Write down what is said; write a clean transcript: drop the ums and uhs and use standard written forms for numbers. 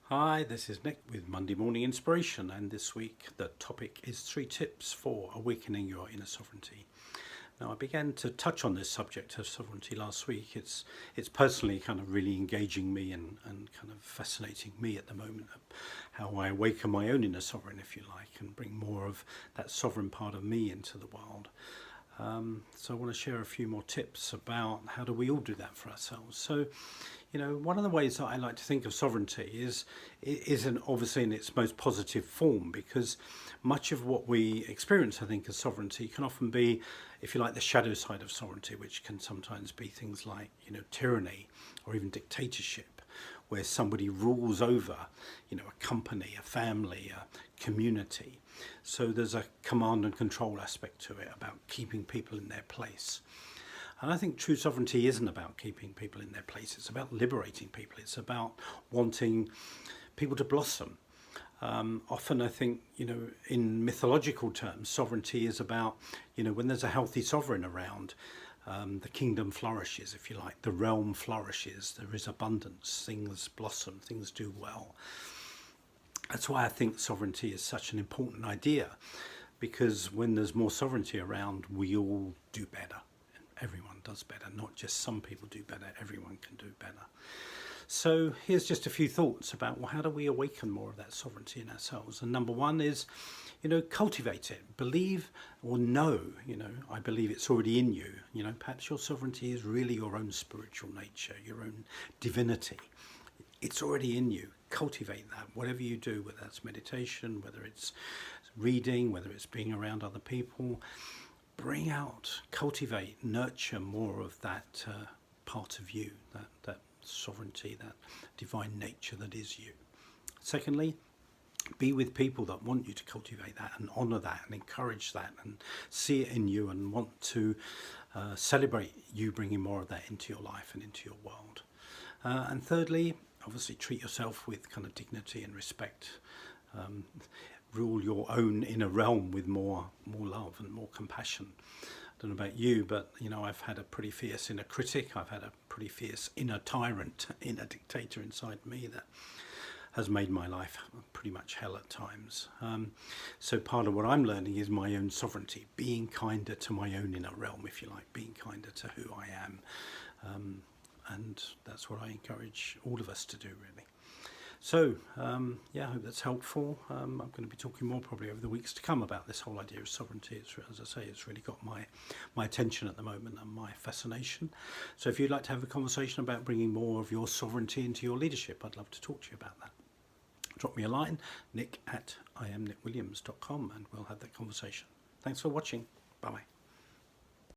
Hi, this is Nick with Monday Morning Inspiration, and this week the topic is 3 tips for awakening your inner sovereignty. Now, I began to touch on this subject of sovereignty last week. It's personally kind of really engaging me and kind of fascinating me at the moment, how I awaken my own inner sovereign, if you like, and bring more of that sovereign part of me into the world. So I want to share a few more tips about how do we all do that for ourselves. So, one of the ways that I like to think of sovereignty is obviously in its most positive form, because much of what we experience, I think, as sovereignty can often be, if you like, the shadow side of sovereignty, which can sometimes be things like, tyranny or even dictatorship, where somebody rules over, a company, a family, a community. So there's a command and control aspect to it about keeping people in their place. And I think true sovereignty isn't about keeping people in their place. It's about liberating people. It's about wanting people to blossom. Often I think, in mythological terms, sovereignty is about, when there's a healthy sovereign around, the kingdom flourishes, if you like, the realm flourishes, there is abundance, things blossom, things do well. That's why I think sovereignty is such an important idea, because when there's more sovereignty around, we all do better. Everyone does better, not just some people do better, everyone can do better. So here's just a few thoughts about, how do we awaken more of that sovereignty in ourselves? And number one is, cultivate it. Believe or know, I believe it's already in you. Perhaps your sovereignty is really your own spiritual nature, your own divinity. It's already in you. Cultivate that, whatever you do, whether that's meditation, whether it's reading, whether it's being around other people. Bring out, cultivate, nurture more of that part of you, that sovereignty, that divine nature that is you. Secondly, be with people that want you to cultivate that and honour that and encourage that and see it in you and want to celebrate you bringing more of that into your life and into your world. And thirdly, obviously treat yourself with kind of dignity and respect. Rule your own inner realm with more love and more compassion. I don't know about you, but I've had a pretty fierce inner critic. I've had a pretty fierce inner tyrant, inner dictator inside me that has made my life pretty much hell at times. So part of what I'm learning is my own sovereignty, being kinder to my own inner realm, if you like, being kinder to who I am. And that's what I encourage all of us to do, really. So, I hope that's helpful. I'm going to be talking more probably over the weeks to come about this whole idea of sovereignty. As I say, it's really got my attention at the moment and my fascination. So if you'd like to have a conversation about bringing more of your sovereignty into your leadership, I'd love to talk to you about that. Drop me a line, nick@iamnickwilliams.com, and we'll have that conversation. Thanks for watching. Bye-bye.